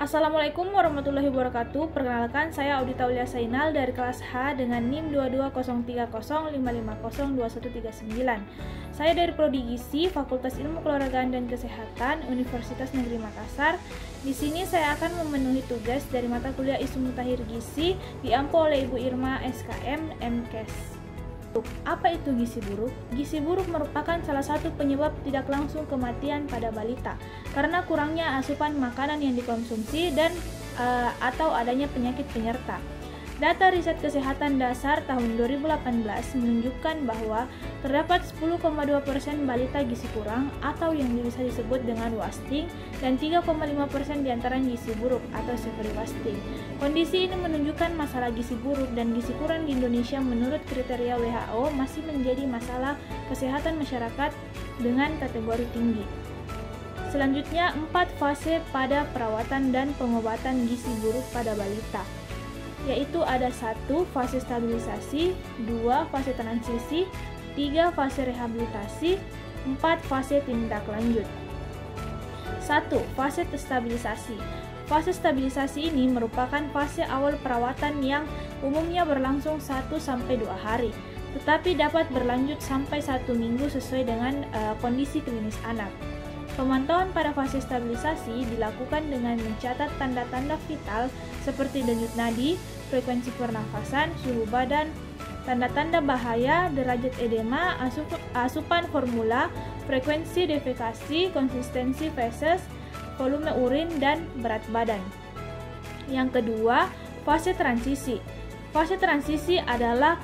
Assalamualaikum warahmatullahi wabarakatuh. Perkenalkan, saya Audita Aulia Sainal dari kelas H dengan NIM 2203055502139. Saya dari Prodi Gizi, Fakultas Ilmu Keluargaan dan Kesehatan, Universitas Negeri Makassar. Di sini saya akan memenuhi tugas dari mata kuliah Isu Mutakhir Gizi diampu oleh Ibu Irma SKM MKes. Apa itu gizi buruk? Gizi buruk merupakan salah satu penyebab tidak langsung kematian pada balita karena kurangnya asupan makanan yang dikonsumsi dan atau adanya penyakit penyerta. Data riset kesehatan dasar tahun 2018 menunjukkan bahwa terdapat 10,2% balita gizi kurang atau yang bisa disebut dengan wasting dan 3,5% diantaranya gizi buruk atau severe wasting. Kondisi ini menunjukkan masalah gizi buruk dan gizi kurang di Indonesia menurut kriteria WHO masih menjadi masalah kesehatan masyarakat dengan kategori tinggi. Selanjutnya, 4 fase pada perawatan dan pengobatan gizi buruk pada balita, yaitu ada 1. Fase stabilisasi, 2. Fase transisi, 3. Fase rehabilitasi, 4. Fase tindak lanjut. 1. Fase stabilisasi. Fase stabilisasi ini merupakan fase awal perawatan yang umumnya berlangsung 1-2 hari, tetapi dapat berlanjut sampai 1 minggu sesuai dengan kondisi klinis anak. Pemantauan pada fase stabilisasi dilakukan dengan mencatat tanda-tanda vital seperti denyut nadi, frekuensi pernafasan, suhu badan, tanda-tanda bahaya, derajat edema, asupan formula, frekuensi defekasi, konsistensi feses, volume urin, dan berat badan. Yang kedua, fase transisi. Fase transisi adalah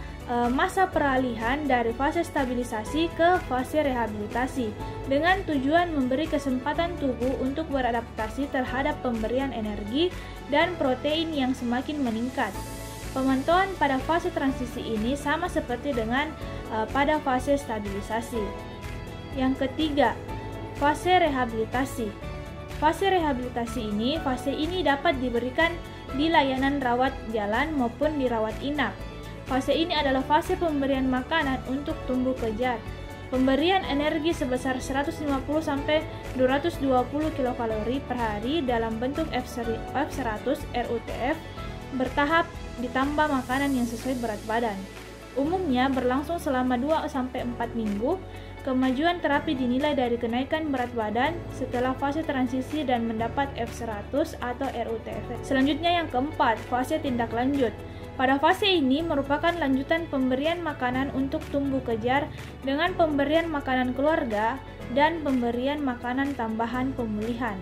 masa peralihan dari fase stabilisasi ke fase rehabilitasi dengan tujuan memberi kesempatan tubuh untuk beradaptasi terhadap pemberian energi dan protein yang semakin meningkat. Pemantauan pada fase transisi ini sama seperti dengan pada fase stabilisasi. Yang ketiga, fase rehabilitasi. Fase ini dapat diberikan di layanan rawat jalan maupun di rawat inap. Fase ini adalah fase pemberian makanan untuk tumbuh kejar. Pemberian energi sebesar 150-220 kilokalori per hari dalam bentuk F100 RUTF bertahap ditambah makanan yang sesuai berat badan. Umumnya berlangsung selama 2-4 minggu. Kemajuan terapi dinilai dari kenaikan berat badan setelah fase transisi dan mendapat F100 atau RUTF. Selanjutnya yang keempat, fase tindak lanjut. Pada fase ini merupakan lanjutan pemberian makanan untuk tumbuh kejar dengan pemberian makanan keluarga dan pemberian makanan tambahan pemulihan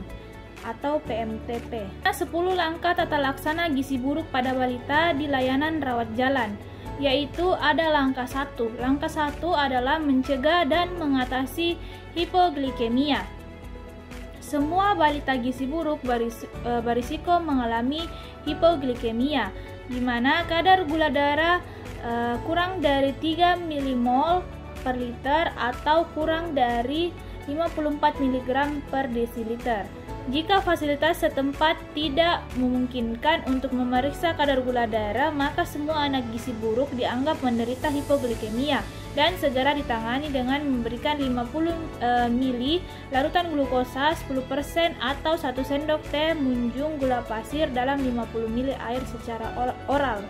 atau PMTP. 10 langkah tata laksana gizi buruk pada balita di layanan rawat jalan, yaitu ada langkah 1. Langkah 1 adalah mencegah dan mengatasi hipoglikemia. Semua balita gizi buruk berisiko mengalami hipoglikemia, di mana kadar gula darah kurang dari 3 mmol per liter atau kurang dari 54 mg per desiliter. Jika fasilitas setempat tidak memungkinkan untuk memeriksa kadar gula darah, maka semua anak gizi buruk dianggap menderita hipoglikemia dan segera ditangani dengan memberikan 50 ml larutan glukosa 10% atau 1 sendok teh munjung gula pasir dalam 50 ml air secara oral.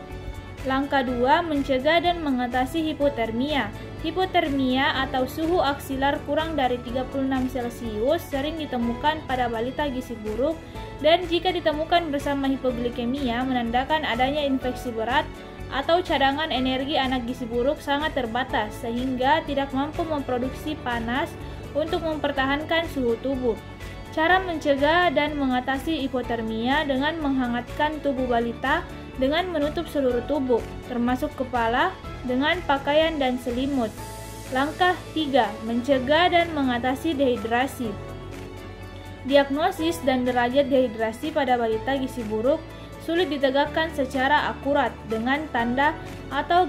Langkah 2, mencegah dan mengatasi hipotermia. Hipotermia atau suhu aksilar kurang dari 36 Celcius sering ditemukan pada balita gizi buruk dan jika ditemukan bersama hipoglikemia menandakan adanya infeksi berat atau cadangan energi anak gizi buruk sangat terbatas sehingga tidak mampu memproduksi panas untuk mempertahankan suhu tubuh. Cara mencegah dan mengatasi hipotermia dengan menghangatkan tubuh balita dengan menutup seluruh tubuh, termasuk kepala, dengan pakaian dan selimut. Langkah 3, mencegah dan mengatasi dehidrasi. Diagnosis dan derajat dehidrasi pada balita gizi buruk sulit ditegakkan secara akurat dengan tanda atau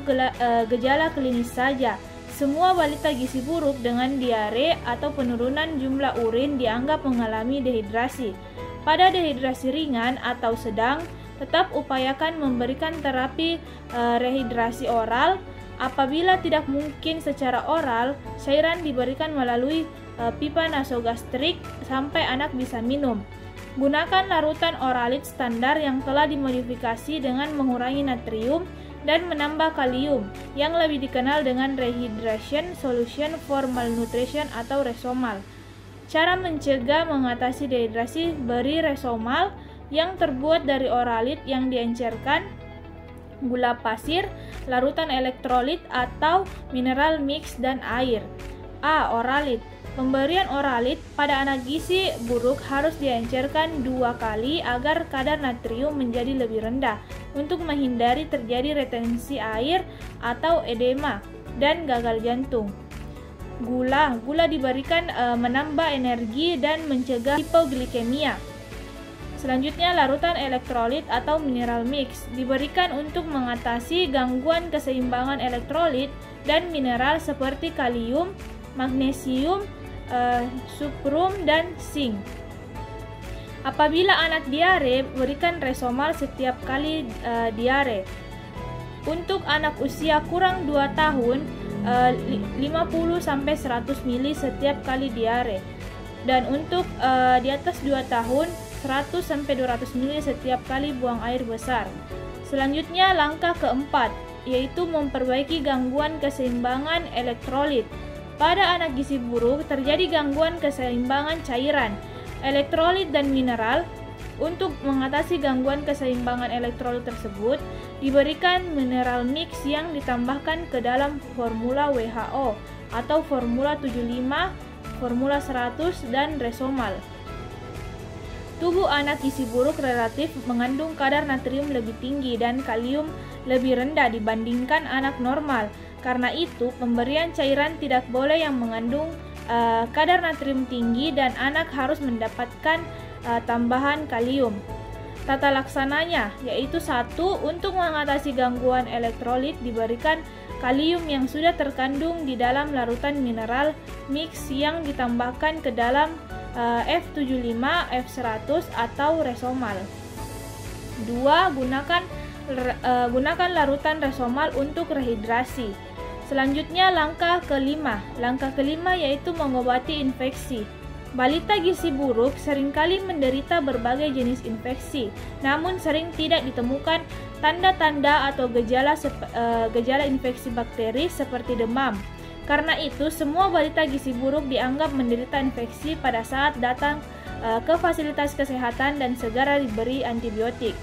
gejala klinis saja. Semua balita gizi buruk dengan diare atau penurunan jumlah urin dianggap mengalami dehidrasi. Pada dehidrasi ringan atau sedang, tetap upayakan memberikan terapi rehidrasi oral. Apabila tidak mungkin secara oral, cairan diberikan melalui pipa nasogastrik sampai anak bisa minum. Gunakan larutan Oralit standar yang telah dimodifikasi dengan mengurangi natrium dan menambah kalium, yang lebih dikenal dengan Rehydration Solution for Malnutrition atau Resomal. Cara mencegah mengatasi dehidrasi: beri Resomal yang terbuat dari Oralit yang diencerkan, gula pasir, larutan elektrolit atau mineral mix, dan air. Oralit. Pemberian Oralit pada anak gizi buruk harus diencerkan 2 kali agar kadar natrium menjadi lebih rendah untuk menghindari terjadi retensi air atau edema dan gagal jantung. Gula diberikan menambah energi dan mencegah hipoglikemia. Selanjutnya, larutan elektrolit atau mineral mix diberikan untuk mengatasi gangguan keseimbangan elektrolit dan mineral seperti kalium, magnesium, sukrum, dan zinc. Apabila anak diare, berikan Resomal setiap kali diare. Untuk anak usia kurang 2 tahun, 50-100 ml setiap kali diare. Dan untuk di atas 2 tahun, 100-200 ml setiap kali buang air besar. Selanjutnya, langkah keempat, yaitu memperbaiki gangguan keseimbangan elektrolit. Pada anak gizi buruk terjadi gangguan keseimbangan cairan, elektrolit, dan mineral. Untuk mengatasi gangguan keseimbangan elektrolit tersebut, diberikan mineral mix yang ditambahkan ke dalam formula WHO atau formula 75, formula 100, dan Resomal. Tubuh anak gizi buruk relatif mengandung kadar natrium lebih tinggi dan kalium lebih rendah dibandingkan anak normal. Karena itu, pemberian cairan tidak boleh yang mengandung kadar natrium tinggi dan anak harus mendapatkan tambahan kalium. Tata laksananya yaitu: 1. Untuk mengatasi gangguan elektrolit, diberikan kalium yang sudah terkandung di dalam larutan mineral mix yang ditambahkan ke dalam F75, F100 atau Resomal. 2. Gunakan larutan Resomal untuk rehidrasi. Selanjutnya, langkah kelima. Langkah kelima yaitu mengobati infeksi. Balita gizi buruk seringkali menderita berbagai jenis infeksi, namun sering tidak ditemukan tanda-tanda atau gejala infeksi bakteri seperti demam. Karena itu, semua balita gizi buruk dianggap menderita infeksi pada saat datang ke fasilitas kesehatan dan segera diberi antibiotik.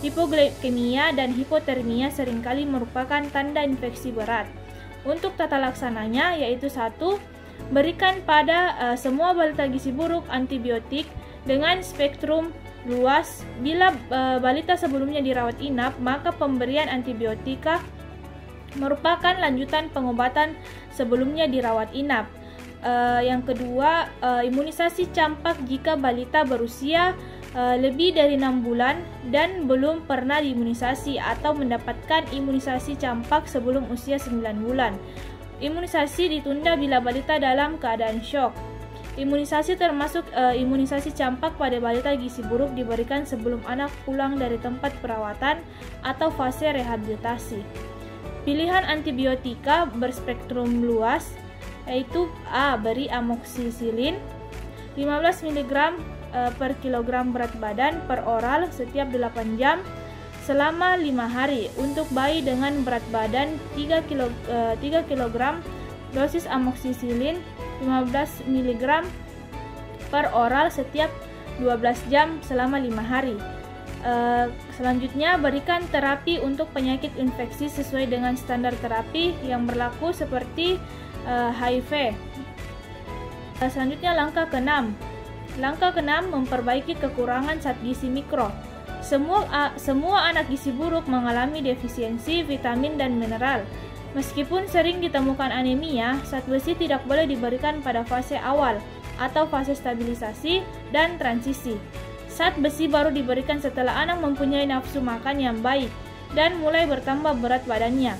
Hipoglikemia dan hipotermia seringkali merupakan tanda infeksi berat. Untuk tata laksananya yaitu: 1. Berikan pada semua balita gizi buruk antibiotik dengan spektrum luas. Bila balita sebelumnya dirawat inap, maka pemberian antibiotika merupakan lanjutan pengobatan sebelumnya dirawat inap. Yang kedua, imunisasi campak jika balita berusia lebih dari 6 bulan dan belum pernah diimunisasi atau mendapatkan imunisasi campak sebelum usia 9 bulan. Imunisasi ditunda bila balita dalam keadaan syok. Imunisasi termasuk imunisasi campak pada balita gizi buruk diberikan sebelum anak pulang dari tempat perawatan atau fase rehabilitasi. Pilihan antibiotika berspektrum luas yaitu: A. Beri amoksisilin 15 mg per kilogram berat badan per oral setiap 8 jam selama 5 hari. Untuk bayi dengan berat badan 3 kg, dosis amoksisilin 15 mg per oral setiap 12 jam selama 5 hari. Selanjutnya, berikan terapi untuk penyakit infeksi sesuai dengan standar terapi yang berlaku seperti HIV. Selanjutnya, langkah ke-6. Langkah ke-6, memperbaiki kekurangan zat gizi mikro. Semua anak gizi buruk mengalami defisiensi vitamin dan mineral. Meskipun sering ditemukan anemia, zat besi tidak boleh diberikan pada fase awal atau fase stabilisasi dan transisi. Zat besi baru diberikan setelah anak mempunyai nafsu makan yang baik dan mulai bertambah berat badannya,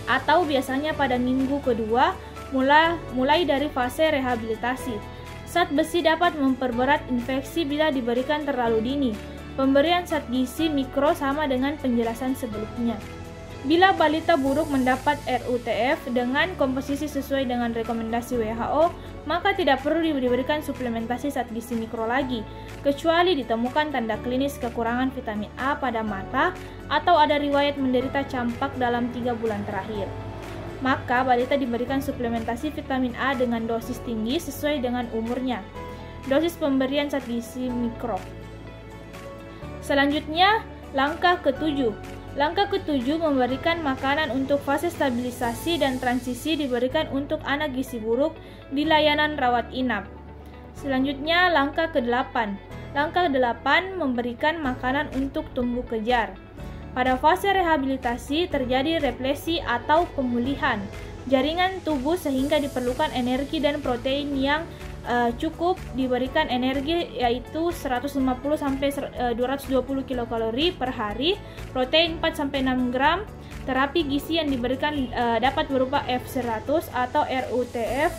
atau biasanya pada minggu kedua mulai dari fase rehabilitasi. Zat besi dapat memperberat infeksi bila diberikan terlalu dini. Pemberian zat gizi mikro sama dengan penjelasan sebelumnya. Bila balita buruk mendapat RUTF dengan komposisi sesuai dengan rekomendasi WHO, maka tidak perlu diberikan suplementasi zat gizi mikro lagi, kecuali ditemukan tanda klinis kekurangan vitamin A pada mata atau ada riwayat menderita campak dalam 3 bulan terakhir. Maka balita diberikan suplementasi vitamin A dengan dosis tinggi sesuai dengan umurnya. Dosis pemberian zat gizi mikro. Selanjutnya, langkah ke-7. Langkah ke-7 memberikan makanan untuk fase stabilisasi dan transisi diberikan untuk anak gizi buruk di layanan rawat inap. Selanjutnya, langkah ke-8. Langkah ke-8 memberikan makanan untuk tumbuh kejar. Pada fase rehabilitasi terjadi replesi atau pemulihan jaringan tubuh sehingga diperlukan energi dan protein yang cukup, diberikan energi yaitu 150 sampai 220 kilokalori per hari, protein 4 sampai 6 gram. Terapi gizi yang diberikan dapat berupa F100 atau RUTF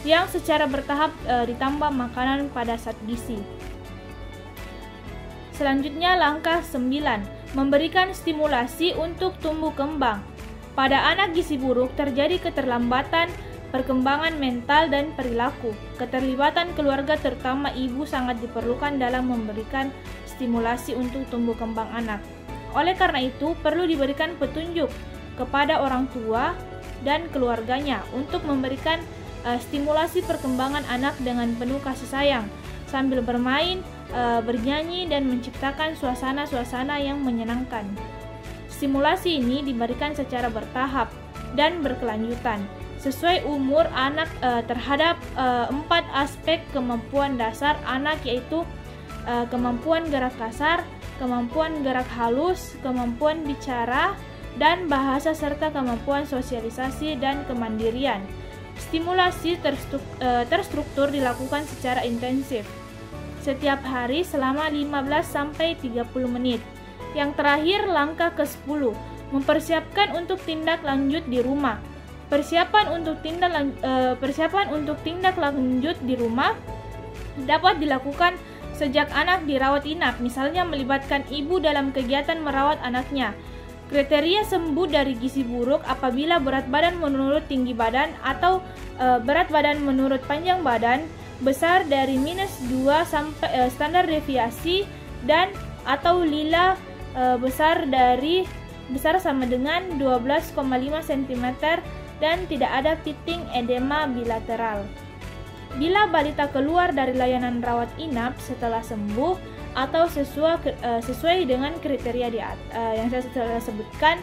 yang secara bertahap ditambah makanan pada zat gizi. Selanjutnya langkah 9, memberikan stimulasi untuk tumbuh kembang. Pada anak gizi buruk terjadi keterlambatan perkembangan mental dan perilaku. Keterlibatan keluarga terutama ibu sangat diperlukan dalam memberikan stimulasi untuk tumbuh kembang anak. Oleh karena itu, perlu diberikan petunjuk kepada orang tua dan keluarganya untuk memberikan stimulasi perkembangan anak dengan penuh kasih sayang, sambil bermain, bernyanyi, dan menciptakan suasana-suasana yang menyenangkan. Stimulasi ini diberikan secara bertahap dan berkelanjutan sesuai umur anak terhadap 4 aspek kemampuan dasar anak, yaitu kemampuan gerak kasar, kemampuan gerak halus, kemampuan bicara dan bahasa, serta kemampuan sosialisasi dan kemandirian. Stimulasi terstruktur dilakukan secara intensif setiap hari selama 15-30 menit. Yang terakhir, langkah ke-10, mempersiapkan untuk tindak lanjut di rumah. Persiapan untuk tindak lanjut di rumah dapat dilakukan sejak anak dirawat inap, misalnya melibatkan ibu dalam kegiatan merawat anaknya. Kriteria sembuh dari gizi buruk apabila berat badan menurut tinggi badan atau berat badan menurut panjang badan besar dari -2 sampai standar deviasi, dan atau lila besar sama dengan 12,5 cm dan tidak ada pitting edema bilateral. Bila balita keluar dari layanan rawat inap setelah sembuh atau sesuai dengan kriteria yang saya sudah sebutkan,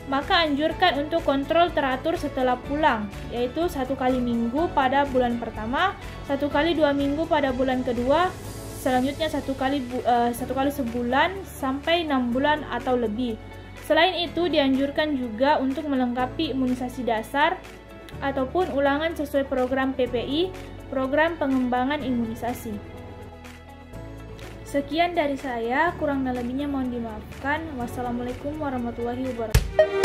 maka anjurkan untuk kontrol teratur setelah pulang, yaitu 1 kali minggu pada bulan pertama, 1 kali 2 minggu pada bulan kedua, selanjutnya 1 kali sebulan sampai 6 bulan atau lebih. Selain itu, dianjurkan juga untuk melengkapi imunisasi dasar ataupun ulangan sesuai program PPI, program pengembangan imunisasi. Sekian dari saya, kurang dan lebihnya mohon dimaafkan. Wassalamualaikum warahmatullahi wabarakatuh.